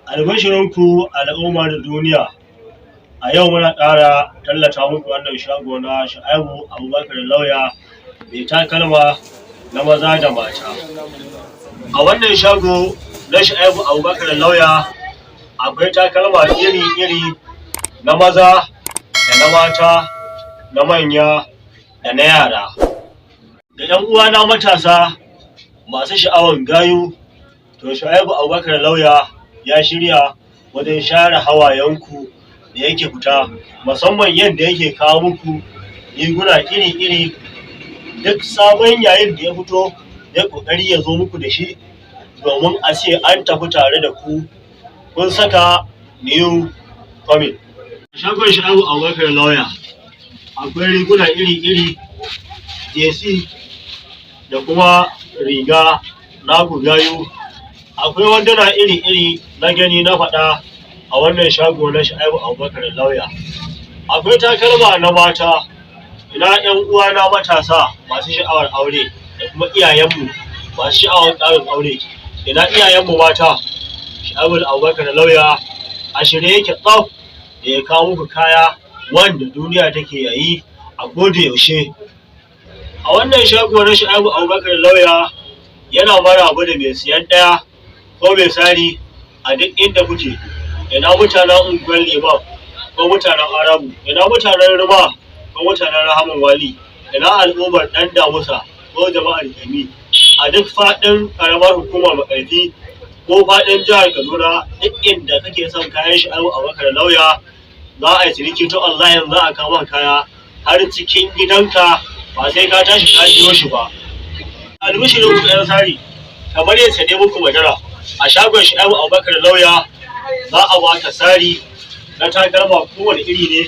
Albashirinku al'ummar duniya, a yau muna ƙara tallata muku wannan shago na Shu'aibu Abubakar Lauya mai takalma na maza da mata. A wannan shago na Shu'aibu Abubakar Lauya akwai takalma iri-iri na maza da na mata, na manya da na yara. Da 'yan uwana matasa masu sha'awar gayu, to Shu'aibu Abubakar Lauya ya shirya wajen share hawayenku da yake fita, musamman yadda yake kawo muku riguna iri-iri. Duk sabon yayin da ya fito ya kokari ya zo muku da shi, domin a ce an tafi tare da ku kun saka new coming. Shagon Shu'aibu Abubakar Lauya akwai riguna iri-iri, jesi da kuma riga na gayu. Akwai wanduna iri-iri na gani na faɗa a wannan shago na Shu'aibu Abubakar Lauya. Akwai takalma na mata. Ina 'yan uwana matasa masu sha'awar aure da kuma iyayenmu masu sha'awar ƙarin aure. Ina iyayenmu mata. Shu'aibu Abubakar Lauya a shirye yake tsaf da ya kawo muku kaya wanda duniya take yayi a koda yaushe. A wannan shago na Shu'aibu Abubakar Lauya yana maraba da mai siyan ɗaya ko mai sari a duk inda kuke. Ina mutanen unguwar Liman ko mutanen Arabu, ina mutanen Rima ko mutanen Rahaman Wali, ina al'ummar ɗan Damusa ko jama'ar Gami, a duk faɗin ƙaramar hukumar Makarfi ko faɗin jihar Kaduna. Duk inda kake son kayan Shu'aibu Abubakar Lauya za a yi ciniki ta online, za a kawo kaya har cikin gidanka ba sai ka tashi ka biyo shi ba. Albishirin ku 'yan sari, kamar yadda ne muku magana, a shagon Shu'aibu Abubakar Lauya za a baka sari na takalma kowane iri ne.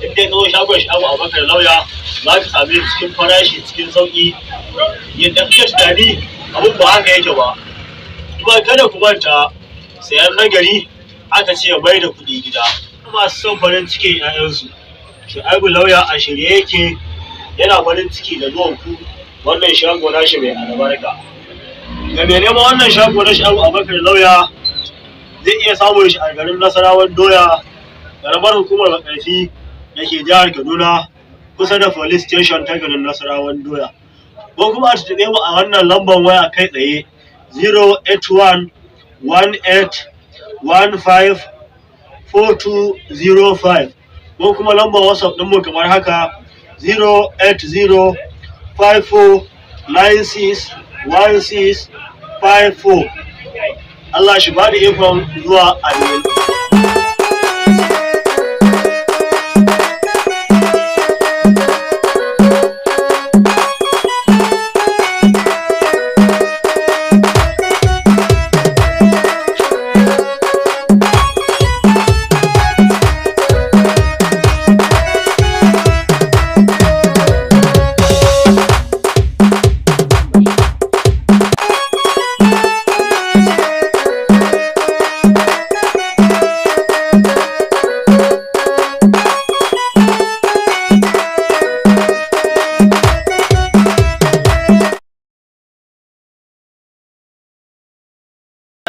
In dai zo shagon Shu'aibu Abubakar Lauya za ka same cikin farashi cikin sauƙi. Yadda kuke tunani abin ba haka yake ba. Kuma kada ku manta, sayan nagari aka ce mai da kuɗi gida. Masu son farin cikin 'ya'yansu, Shu'aibu Lauya a shirye yake, yana farin ciki da zuwan ku wannan shago nashi mai albarka. Ga mai neman wannan shago na Shu'aibu Abubakar Lauya zai iya samun shi a garin Nasarawan Doya, ƙaramar hukumar Makarfi da ke jihar Kaduna, kusa da police station ta garin Nasarawan Doya. Ko kuma a tuntuɓe mu a wannan lambar waya kai tsaye 081 18 15 4205, ko kuma lambar WhatsApp ɗinmu kamar haka 080 54 96 1654. Allah shi ba da ikon zuwa. Amin.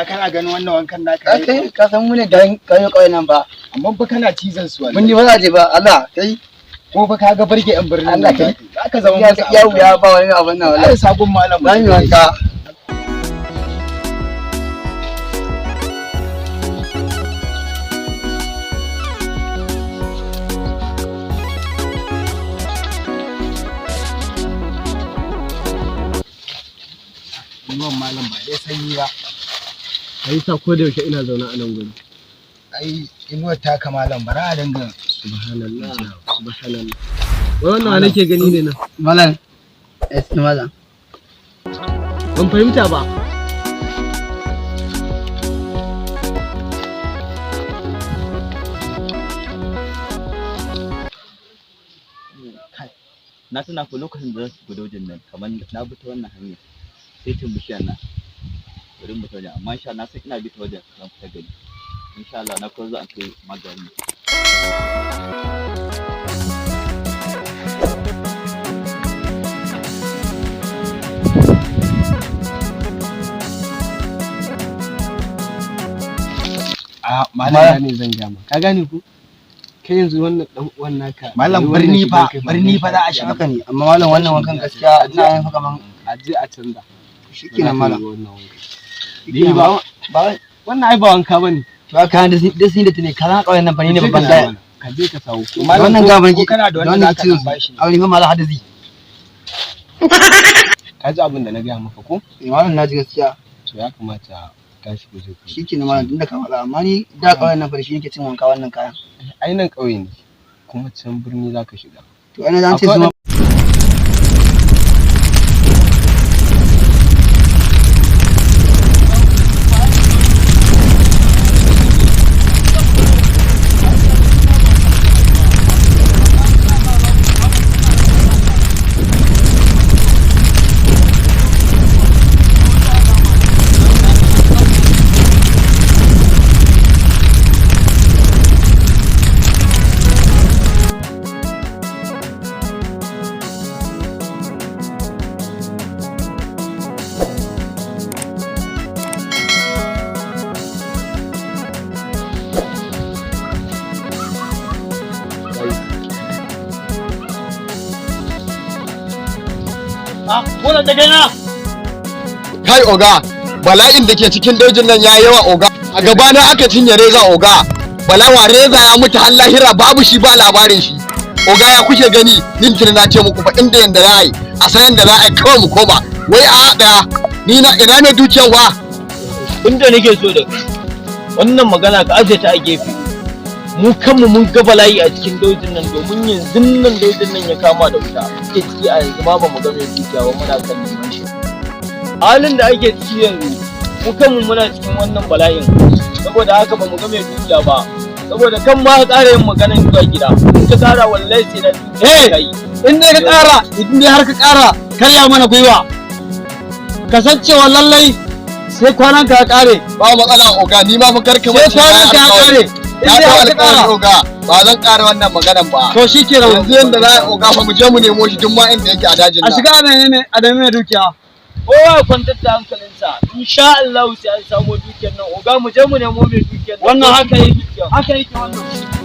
kana ganin wannan wankan naka kai ka san mu ne garin kauye nan ba amma fa kana cizon su mun yi ba za je ba Allah kai ko fa kaga barke yan birnin Allah kai zaka zama ya ya ba wani abin nan wallahi sabon malam zan yi wanka ruwan malam ba dai sanyi ba ai sa ko da yaushe ina zaune a nan gurin ai inuwar taka malam bara a danga subhanallah subhanallah wai wannan nake gani ne nan malam malam ban fahimta ba na tuna ko lokacin da zan shiga dojin nan kamar na bi ta wannan hanyar sai tun bishiyar nan wurin bi ta wajen amma insha Allah sai ina bi ta wajen zan fita gari insha Allah na ko za a kai magani a malam ne zan gama ka gane ku kai yanzu wannan dan uwan naka malam birni fa za a shiga haka ne amma malam wannan wankan gaskiya ina yin haka man aje a canza shikenan malam wannan ba wannan ai ba wanka bane to aka da sun da tune kaza kauyen nan fa ne babban gaya ka je ka sawo wannan gaban ki kana da wannan zaka san bashi aure fa malam hadisi ka ji abin da na gaya maka ko malam na ji gaskiya to ya kamata tashi ku je shikenan malam tunda ka faɗa amma ni da kauyen nan fa shi yake cin wanka wannan kayan ai nan kauye ne kuma can birni zaka shiga to ana zan ce su wannan da gaina kai oga bala'in da ke cikin daujin nan yayi yawa oga a gaba na aka cinye reza oga balawa reza ya mutu har lahira babu shi ba labarin shi oga ya kuke gani nintin na ce muku fa inda yanda za a yi a san yanda za a yi kawai mu koma wai a daya ni na ina mai dukiyar wa inda nake so da wannan magana ka aje ta a gefe mu kanmu mun ga bala'i a cikin dojin nan domin yanzu nan dojin nan ya kama da wuta ake ciki a yanzu ma ba mu ga mai dukiya ba muna kan neman shi halin da ake ciki yanzu mu kanmu muna cikin wannan bala'in saboda haka ba mu ga mai dukiya ba saboda kan ma ka ƙara yin maganar zuwa gida in ka ƙara wallahi sai na dukiya yi in dai ka ƙara idan dai har ka ƙara karya mana gwiwa kasancewa lallai sai kwanan ka ƙare ba matsala oga ni ma fa karka sai kwanan ka ƙare ya ta alƙawarin oga ba zan ƙara wannan maganan ba to shikenan yanzu yanda za a oga fa mu je mu nemo shi duk ma inda yake a dajin a nan shiga a da mai dukiya kowa ya kwantar da hankalinsa insha Allah sai an samu dukiyar nan oga mu je mu nemo mai dukiyar nan wannan haka yake wannan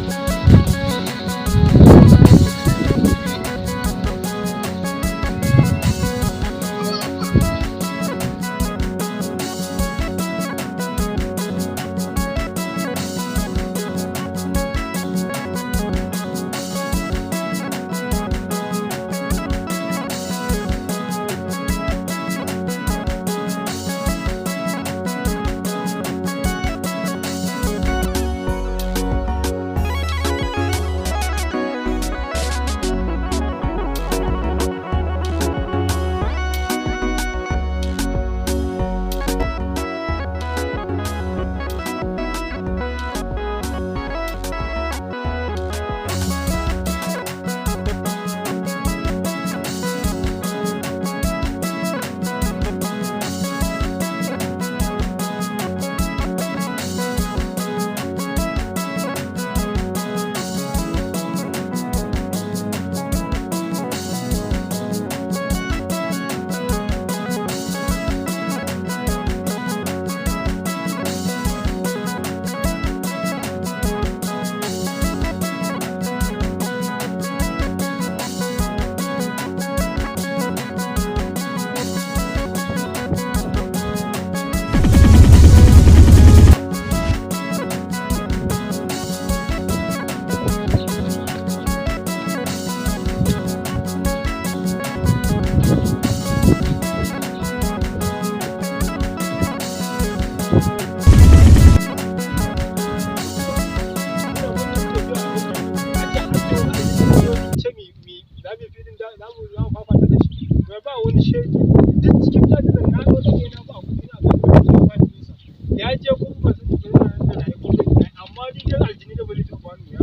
amma ni kan aljini da bali ta kwano ya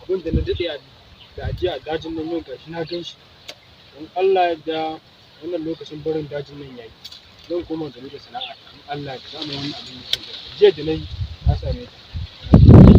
abin da na daɗe da ajiya a dajin nan yau gashi na gan shi don Allah da wannan lokacin barin dajin nan yayi zan koma gari da sana'a in Allah ya samu wannan abin da jiya da nayi na same ta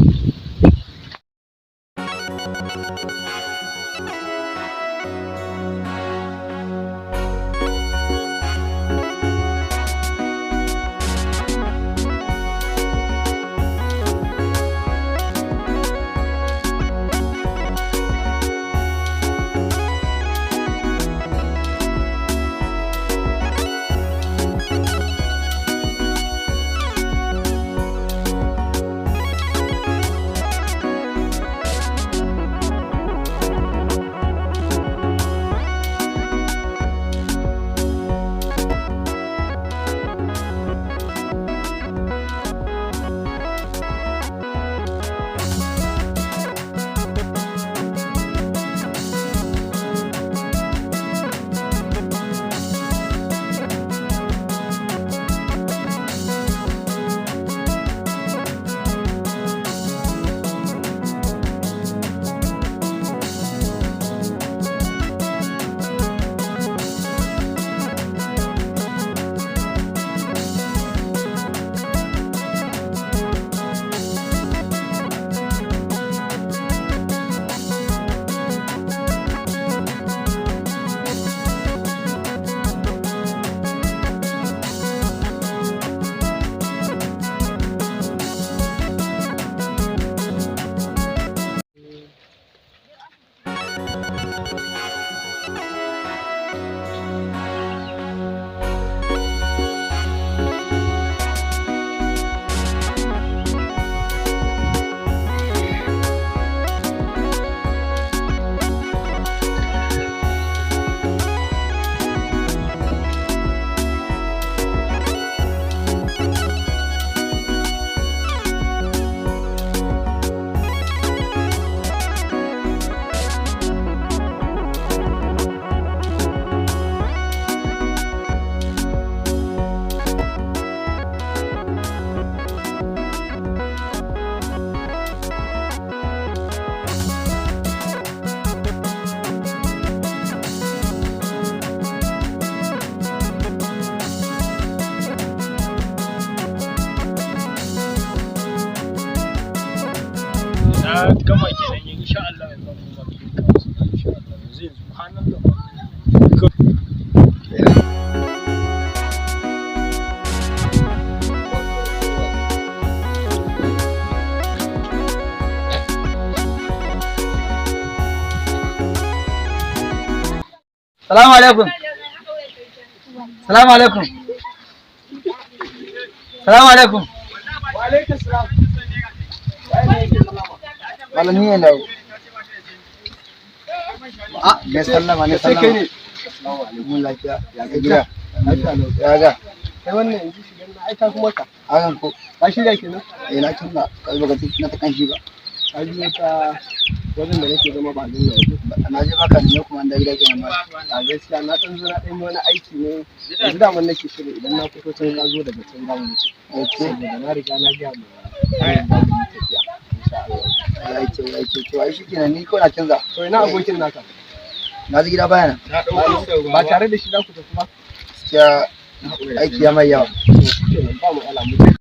na gama kenan insha Allah yanzu kuma insha Allah yanzu kwanan da Salamu alaikum. Salamu alaikum. Salamu alaikum. Wa alaikum salam. Malam ni ne dawo. Ah, ne sallama ne sallama. Sai kai ne. Assalamu alaikum lafiya. Ya ga gida. Ya ga. Kai wannan yanzu shi dan aika kuma ka. Hakan ko. Ka shirya kenan? Eh na tunna. Kai baka na ta kanshi ba. Ka ji ta wajen da nake zama ba jin nan na je baka ne kuma an da gida kenan ba. a gaskiya na dan zo na dan yi wani aiki ne yanzu da mun nake shiri idan na fito can na zo daga can zamu wuce saboda na riga na ga mu tafiya insha Allah ya ce to ai shikenan ni ko na canza. to ina abokin naka Na ji gida bayana. ba tare da shi za ku tafi ba Gaskiya aiki ya mai yawa. ba mu alamu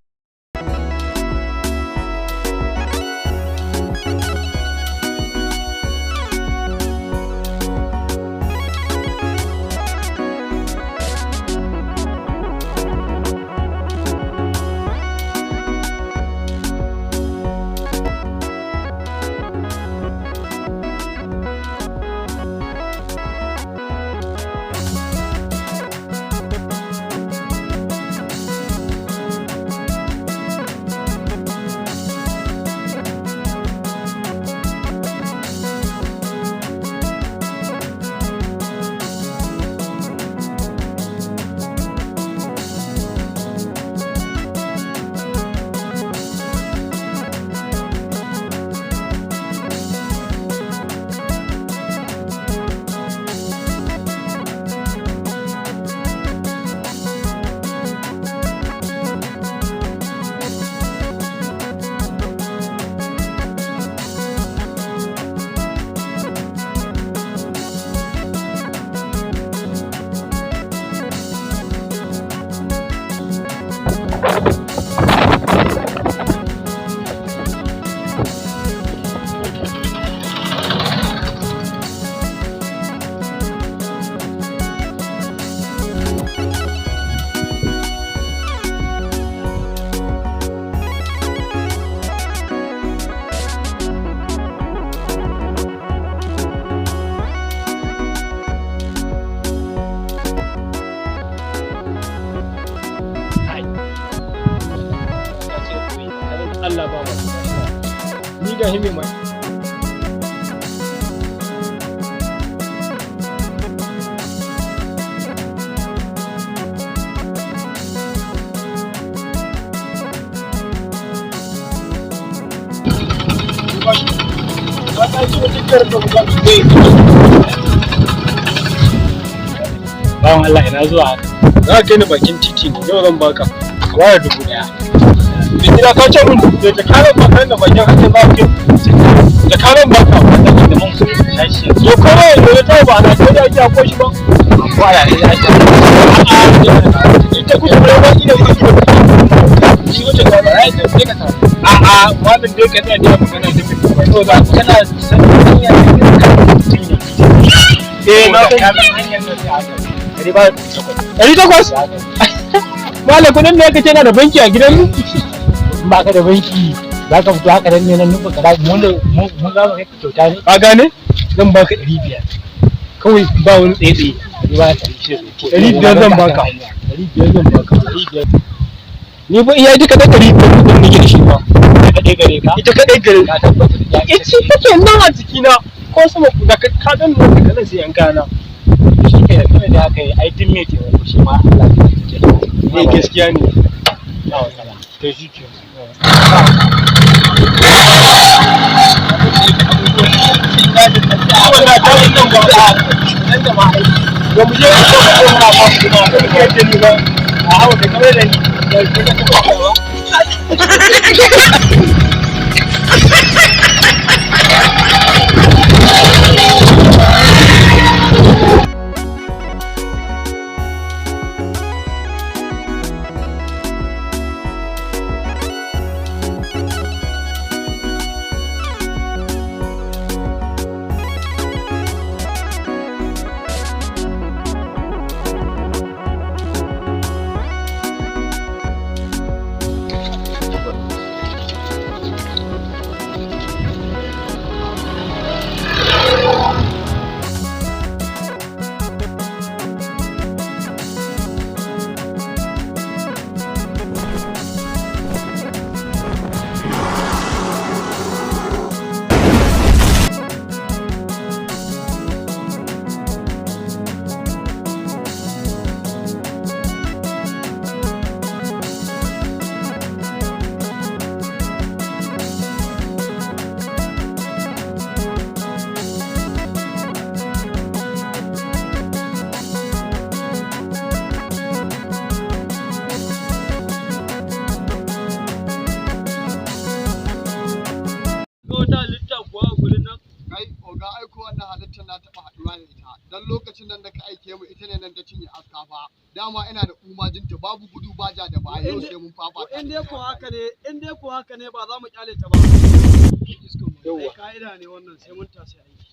Allah ba ni ga himi mai bawan Allah ina zuwa haka za ka kai ni bakin titi yau zan baka waya 1000 Bidira ka ce mun da jakaran baka da bakin hanyar za ka jakaran baka wanda ke da mun tashi to kawai da ta ba na kai da ake akwai shi ba ko ala ne ya ce ita ku da ba ina ku shi wace ka ba ai sai ka ta wannan dai ka tsaya da magana da to da kana san hanya na san hanyar da ta haka 800 Malam kudin ne kace na da banki a gidan mu? Ba ka da banki za ka fito haka dan ne nan nufa kada mun za mu kai kyauta ne. Ka gane? Zan baka 500. Kawai ba wani tsaye ba ta 500 zan baka. 500 zan baka. 500. Ni ba iya duka da 500 kudin nake da shi ba. Ita kadai gare ka? Ita kadai gare ka tabbata. Ita take nan a jikina ko sama da ka dan nan da nan sai an kana. Shi ke da kai da haka ai din me ke shi ma Allah ya ne gaskiya ne to shi ke dama ina da umajinta babu gudu ba ja da baya yau sai mun fafata. in dai ko haka ne ba za mu kyale ta ba. Yawwa. Ka'ida ne wannan sai mun tashi aiki.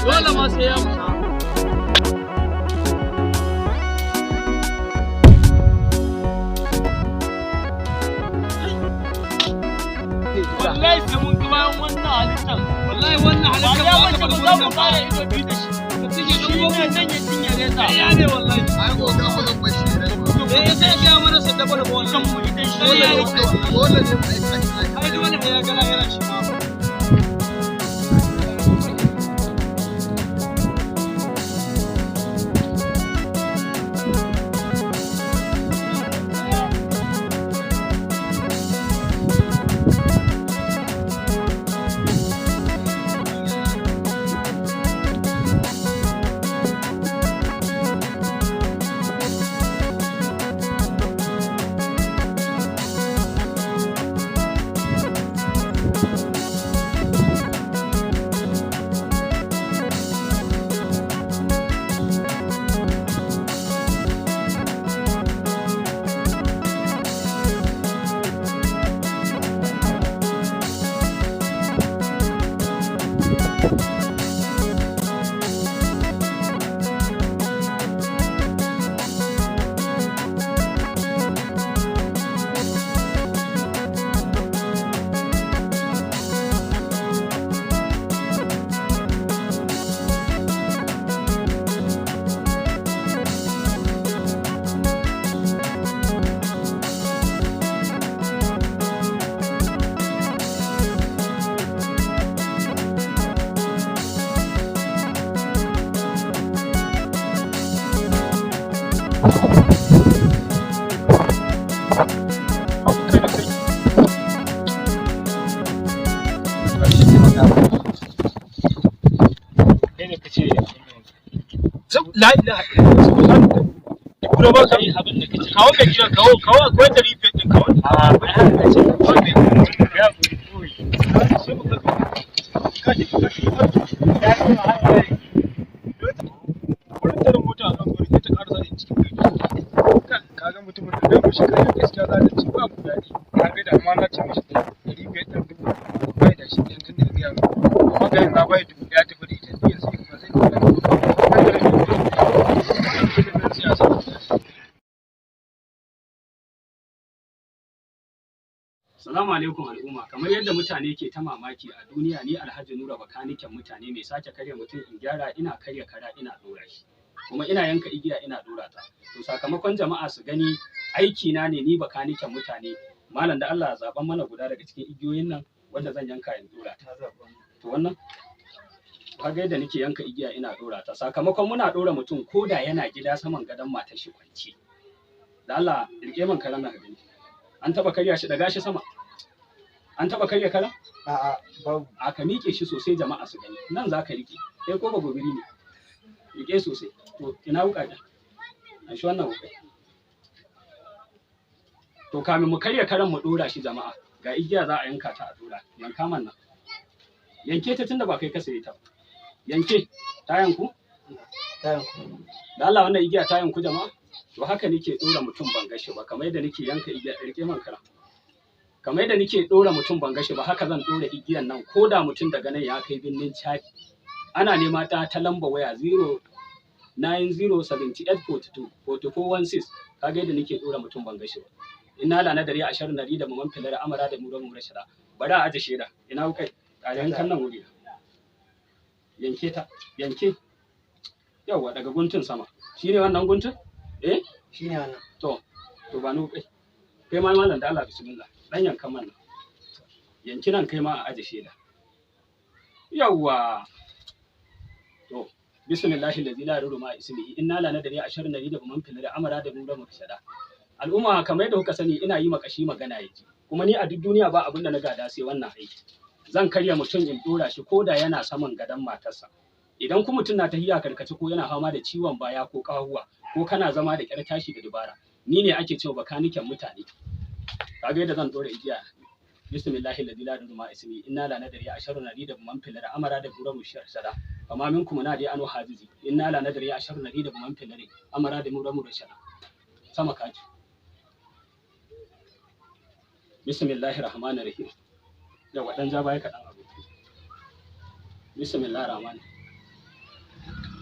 Dole ma sai ya fita. Wallahi sai mun ga bayan wannan halittar. Wallahi wannan halittar ba za mu fara ido bi da shi. Mutum ya dubo mun nan ya cinye reza. Ya ne wallahi. Ai ko ga mun bashi ne. Sai ya mana sadda ba da wannan mu idan shi. Dole ne ai dole ne ya ga lahira shi ma. La ilaha illallah. Kuma ba ka yi abin da kace. Kawo ka kira kawo akwai dari fiye din kawo. A ba ya kace. Ya ku sai mu kaje wurin tarin mota a kan gurin ta karasa in cikin kai. Kaga mutumin da bai shi kai gaskiya za ta ci ba ku dadi. Kaga da amma na ce mishi dari fiye din dubu bai da shi tun da ga amma ga na bai dubu ya tafi da ita sai kuma sai Salamu alaikum al'umma, kamar yadda mutane ke ta mamaki a duniya ni Alhaji Nura bakaniken mutane mai sake karya mutum in gyara ina karya kara ina dora shi. Kuma ina yanka igiya ina dora ta. To sakamakon jama'a su gani aiki na ne ni bakaniken mutane. Malam da Allah zaban mana guda daga cikin igiyoyin nan wanda zan yanka in dora ta. To wannan kaga yadda nake yanka igiya ina dora ta. Sakamakon muna dora mutum koda yana gida saman gadon matar shi kwance. Da Allah rike man karan nan gani. An taba karya shi daga shi sama. An taba karya karan? A'a babu. A ka miƙe shi sosai jama'a su gani. Nan za ka rike. Kai ko ba gobiri ne. Rike sosai. To ina wuka da. An shi wannan wuka. To kamin mu karya karan mu dora shi jama'a. Ga igiya za a yanka ta a dora. Yanka man nan. Yanke ta tunda ba kai ka saye ta. Yanke ta yanku? Ta yanku. Da Allah wannan igiya ta yanku jama'a. To haka nake dora mutum ban gashi ba kamar yadda nake yanka igiya rike man kara. Kamar yadda nake dora mutum ban gashi ba haka zan dora igiyan nan ko da mutum daga nan ya kai binnin Chadi. Ana nema ta lamba waya 09078424416 kaga yadda nake dora mutum ban gashi ba. Ina la na dare 20 nari da maman filar amara da muran mu rashida. Bari a aje sheda. Ina kai ƙarin kan nan wuri. Yanke ta yanke. Yawa daga guntun sama. Shine wannan guntun? Shine wannan. To ba nu kai. Kai ma mallan da Allah bismillah. Dan yankan man nan. Yanki nan kai ma a aje sheda. Yawwa. To bismillahi allazi la yadurru ma ismihi inna la nadri ashar nari da man fil da amara da nura mutashada. al'umma kamar yadda kuka sani ina yi makashi magana yaji, kuma ni a duk duniya ba abin da na gada sai wannan aiki. Zan karya mutum in dora shi ko da yana saman gadon matarsa. Idan kuma mutum na tahiya karkace ko yana fama da ciwon baya ko kahuwa ko kana zama da kyar tashi da dubara, ni ne ake cewa bakaniken mutane. Kaga yadda zan dora igiya, bismillahi ladhi la ilaha ismi inna la nadri asharu nadida man filar amara da gura mushar sada amma minkum nadi anu hajizi inna la nadri asharu nadida man filar amara da muramu da shada sama kaji. Bismillahir rahmanir rahim. Yawa dan ja baya kadan abu. Bismillahir rahmanir.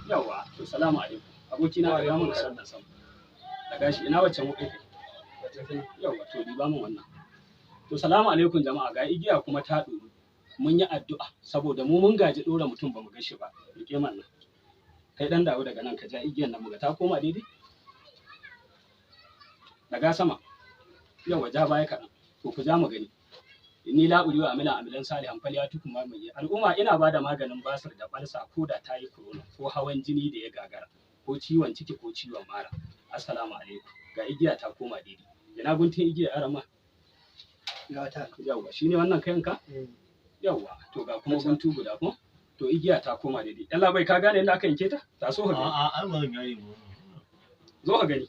Yawa to salamu alaikum. Abokina ga mu da sallan sama. Daga shi ina wacce mu kai. Yawa to di ba mu wannan. To salamu alaikum jama'a, ga igiya kuma ta ɗoru. Mun yi addu'a saboda mu mun gaji ɗora mutum ba mu gashi ba. Rike man nan. Kai dan dawo daga nan ka ja igiyan nan mu ga ta koma daidai. Daga sama. Yawa ja baya kaɗan. To ku ja mu gani. Ni la uriwa amilan salihan fal ya tukum ma mai. Al'umma ina bada maganin basir da balsa ko da tayi corona ko hawan jini da ya gagara ko ciwon ciki ko ciwon mara. Assalamu alaikum. Ga igiya ta koma daidai. Ina guntun igiya arama. Yawwa shine wannan kayanka? Yawwa to ga kuma guntu guda ko? To igiya ta koma daidai. Yalla bai ka gane inda aka yanke ta? Ta so ka gani. A'a an ba gane mu. Zo ka gani.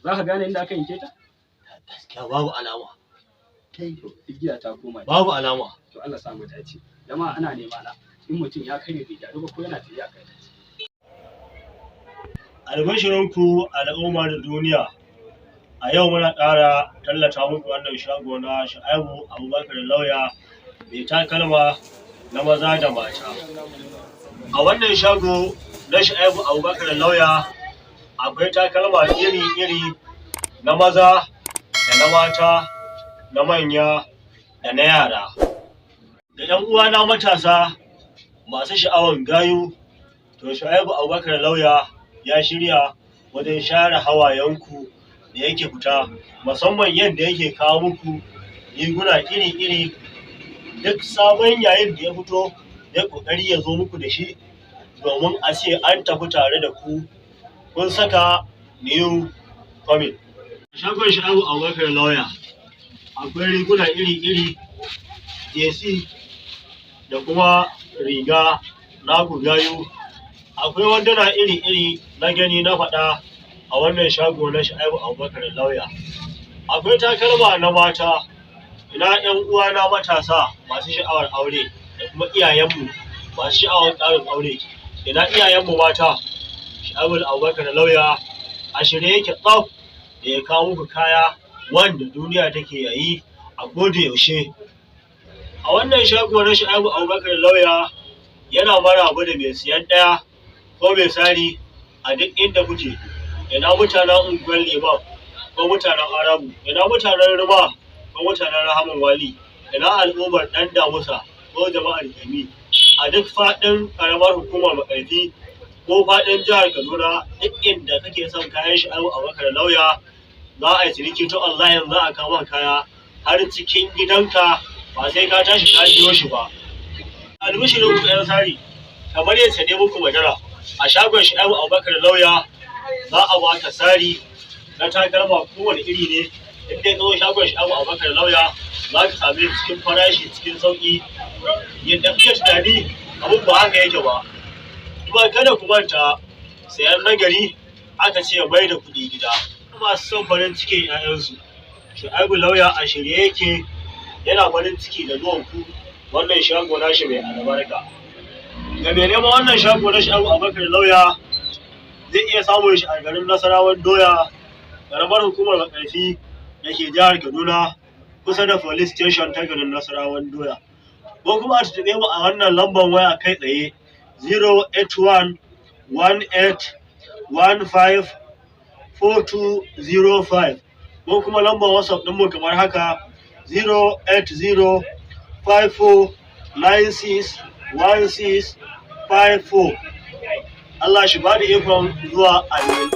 Za ka gane inda aka yanke ta? Gaskiya babu alama. To igiya ta koma daidai. Babu alama. To Allah sa mu dace. Jama'a ana nema na. In mutum ya kare bai gyaru ba ko yana tafiya kai. Albashirinku al'umma da duniya. A yau muna ƙara tallata muku wannan shago na Shu'aibu Abubakar Lauya mai takalma na maza da mata. A wannan shago na Shu'aibu Abubakar Lauya akwai takalma iri-iri na maza da na mata, na manya da na yara. Da 'yan uwana matasa masu sha'awar gayu, to Shu'aibu Abubakar Lauya ya shirya wajen share hawayenku da yake fita, musamman yadda yake kawo muku riguna iri-iri. Duk sabon yayin da ya fito ya kokari ya zo muku da shi domin a ce an tafi tare da ku kun saka new coming. Shagon Shu'aibu Abubakar Lauya akwai riguna iri-iri, jesi da kuma riga naku gayu. Akwai wanduna iri-iri na gani na faɗa a wannan shago na Shu'aibu Abubakar Lauya. Akwai takalma na mata. Ina 'yan uwana matasa masu sha'awar aure da kuma iyayenmu masu sha'awar ƙarin aure. Ina iyayenmu mata. Shu'aibu Abubakar Lauya a shirye yake tsaf da ya kawo muku kaya wanda duniya take yayi a koda yaushe. A wannan shago na Shu'aibu Abubakar Lauya yana maraba da mai siyan ɗaya ko mai sari a duk inda kuke. Ina mutanen unguwar Liman ko mutanen Arabu, ina mutanen Rima ko mutanen Rahaman Wali, ina al'ummar ɗan Damusa ko jama'ar Kemi. A duk faɗin ƙaramar hukumar Makarfi ko faɗin jihar Kaduna, duk inda kake son kayan Shu'aibu Abubakar Lauya za a yi ciniki ta online, za a kama kaya har cikin gidanka ba sai ka tashi ka biyo shi ba. Albishirin ku 'yan sari, kamar yadda ne muku magana, a shagon Shu'aibu Abubakar Lauya za a baka sari na takalma kowane iri ne. In dai kawo shagon Shu'aibu Abubakar Lauya za ka same cikin farashi cikin sauƙi. Yadda kuke tunani abin ba haka yake ba. Kuma kada ku manta, sayan nagari aka ce mai da kuɗi gida. Masu son farin cikin 'ya'yansu, Shu'aibu Lauya a shirye yake, yana farin ciki da zuwan ku wannan shago nashi mai albarka. Ga mai neman wannan shago na Shu'aibu Abubakar Lauya zai iya samun shi a garin Nasarawan Doya, ƙaramar hukumar Makarfi da ke jihar Kaduna, kusa da police station ta garin Nasarawan Doya. Ko kuma a tuntuɓe mu a wannan lambar waya kai tsaye 081 18 15 4205, ko kuma lambar WhatsApp ɗinmu kamar haka 080 54 96 16 54. Allah shi ba da ikon zuwa amin.